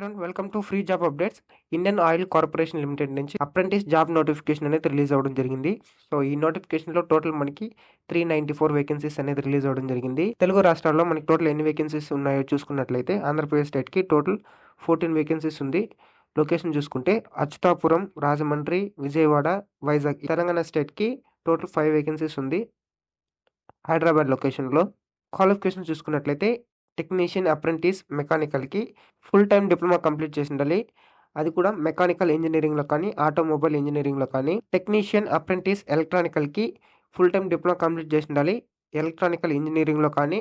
Everyone, welcome to free job updates. Indian oil corporation limited నుంచి apprentice job notification అనేది release అవ్వడం జరిగింది. So ఈ నోటిఫికేషన్లో టోటల్ మనకి 394 వేకెన్సీస్ అనేది రిలీజ్ అవ్వడం జరిగింది. తెలుగు రాష్ట్రాల్లో మనకి టోటల్ ఎన్ని వేకెన్సీస్ ఉన్నాయో చూసుకున్నట్లయితే ఆంధ్రప్రదేశ్ స్టేట్కి టోటల్ 14 వేకెన్సీస్ ఉంది. లొకేషన్ చూసుకుంటే అచ్యుతాపురం, రాజమండ్రి, విజయవాడ, వైజాగ్. తెలంగాణ స్టేట్కి టోటల్ 5 వేకెన్సీస్ ఉంది హైదరాబాద్ లొకేషన్లో. క్వాలిఫికేషన్ చూసుకున్నట్లయితే టెక్నీషియన్ అప్రెంటిస్ మెకానికల్కి ఫుల్ టైం డిప్లొమా కంప్లీట్ చేసి ఉండాలి. అది కూడా మెకానికల్ ఇంజనీరింగ్లో కానీ ఆటోమొబైల్ ఇంజనీరింగ్లో కానీ. టెక్నీషియన్ అప్రెంటిస్ ఎలక్ట్రానికల్కి ఫుల్ టైం డిప్లొమా కంప్లీట్ చేసి ఉండాలి. ఎలక్ట్రానికల్ ఇంజనీరింగ్లో కానీ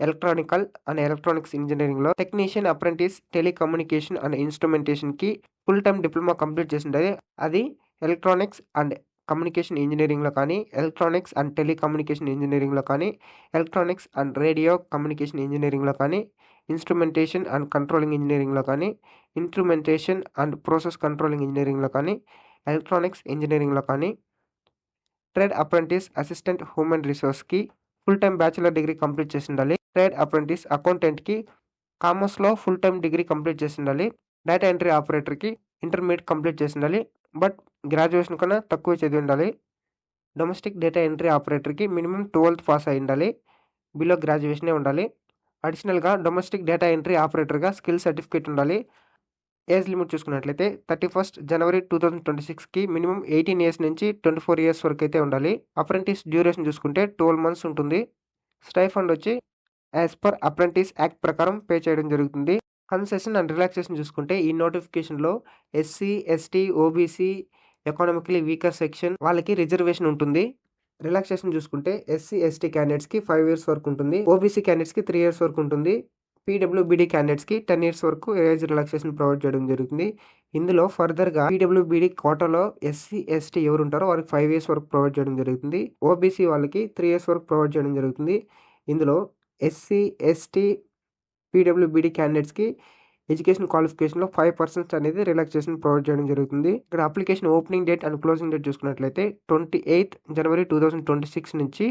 ఎలక్ట్రానికల్ అండ్ ఎలక్ట్రానిక్స్ ఇంజనీరింగ్లో. టెక్నీషియన్ అప్రెంటిస్ టెలికమ్యూనికేషన్ అండ్ ఇన్స్ట్రుమెంటేషన్కి ఫుల్ టైం డిప్లొమా కంప్లీట్ చేసి ఉండాలి. అది ఎలక్ట్రానిక్స్ అండ్ కమ్యూనికేషన్ ఇంజనీరింగ్లో కానీ ఎలక్ట్రానిక్స్ అండ్ టెలికమ్యూనికేషన్ ఇంజనీరింగ్లో కానీ ఎలక్ట్రానిక్స్ అండ్ రేడియో కమ్యూనికేషన్ ఇంజనీరింగ్లో కానీ ఇన్స్ట్రుమెంటేషన్ అండ్ కంట్రోలింగ్ ఇంజనీరింగ్లో కానీ ఇన్స్ట్రుమెంటేషన్ అండ్ ప్రాసెస్ కంట్రోలింగ్ ఇంజనీరింగ్లో కానీ ఎలక్ట్రానిక్స్ ఇంజనీరింగ్లో కానీ. ట్రేడ్ అప్రెంటిస్ అసిస్టెంట్ హ్యూమన్ రిసోర్స్కి full time bachelor degree complete చేసి ఉండాలి. ట్రేడ్ అప్రెంటిస్ అకౌంటెంట్కి కామర్స్లో ఫుల్ టైం డిగ్రీ కంప్లీట్ చేసి ఉండాలి. డేటా ఎంట్రీ ఆపరేటర్కి ఇంటర్మీడియట్ కంప్లీట్ చేసి ఉండాలి, బట్ గ్రాడ్యుయేషన్ కన్నా తక్కువ చదివి ఉండాలి. డొమెస్టిక్ డేటా ఎంట్రీ ఆపరేటర్కి మినిమం 12th పాస్ అయి ఉండాలి, బిలో గ్రాడ్యుయేషనే ఉండాలి. అడిషనల్గా డొమెస్టిక్ డేటా ఎంట్రీ ఆపరేటర్గా స్కిల్ సర్టిఫికేట్ ఉండాలి. ఏజ్ లిమిట్ చూసుకున్నట్లయితే 31st January 2026కి మినిమం 18 years నుంచి 24 years వరకు అయితే ఉండాలి. అప్రెంటిస్ డ్యూరేషన్ చూసుకుంటే 12 months ఉంటుంది. స్టైఫండ్ వచ్చి యాజ్ పర్ అప్రెంటిస్ యాక్ట్ ప్రకారం పే చేయడం జరుగుతుంది. కన్సెషన్ అండ్ రిలాక్సేషన్ చూసుకుంటే ఈ నోటిఫికేషన్లో SC, ST, OBC, economically weaker section వాళ్ళకి రిజర్వేషన్ ఉంటుంది. రిలాక్సేషన్ చూసుకుంటే ఎస్సీ, ఎస్టీ క్యాండిడేట్స్కి 5 years వరకు ఉంటుంది. ఓబీసీ క్యాండిడేట్స్కి 3 years వరకు ఉంటుంది. పీడబ్ల్యూబీడీ క్యాండిడేట్స్కి 10 years వరకు ఏజ్ రిలాక్సేషన్ ప్రొవైడ్ చేయడం జరుగుతుంది. ఇందులో ఫర్దర్గా పీడబ్ల్యూబీడీ కోటాలో ఎస్సీ, ఎస్టీ ఎవరు ఉంటారో వారికి 5 years వరకు ప్రొవైడ్ చేయడం జరుగుతుంది. ఓబీసీ వాళ్ళకి 3 years వరకు ప్రొవైడ్ చేయడం జరుగుతుంది. ఇందులో ఎస్సీ, ఎస్టీ, పీడబ్ల్యూబీడీ క్యాండిడేట్స్కి ఎడ్యుకేషన్ క్వాలిఫికేషన్లో 5% అనేది రిలాక్సేషన్ ప్రొవైడ్ చేయడం జరుగుతుంది. ఇక్కడ application opening date and closing date చూసుకున్నట్లయితే 28th January 2026 నుంచి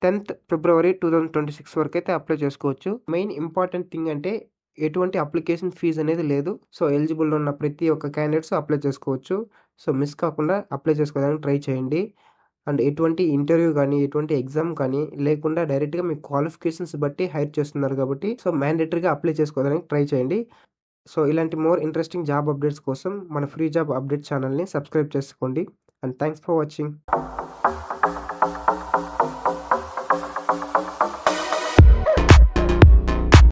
10th February 2026 వరకు అయితే అప్లై చేసుకోవచ్చు. మెయిన్ ఇంపార్టెంట్ థింగ్ అంటే ఎటువంటి అప్లికేషన్ ఫీజు అనేది లేదు. సో ఎలిజిబుల్ ఉన్న ప్రతి ఒక్క క్యాండిడేట్స్ అప్లై చేసుకోవచ్చు. సో మిస్ కాకుండా అప్లై చేసుకోవడానికి ట్రై చేయండి. అండ్ ఎటువంటి ఇంటర్వ్యూ కానీ ఎటువంటి ఎగ్జామ్ కానీ లేకుండా డైరెక్ట్గా మీ క్వాలిఫికేషన్స్ బట్టి హైర్ చేస్తున్నారు కాబట్టి సో మ్యాండేటరీగా అప్లై చేసుకోవడానికి ట్రై చేయండి. సో ఇలాంటి మోర్ ఇంట్రెస్టింగ్ జాబ్ అప్డేట్స్ కోసం మన ఫ్రీ జాబ్ అప్డేట్ ఛానల్ని సబ్స్క్రైబ్ చేసుకోండి. And thanks for watching.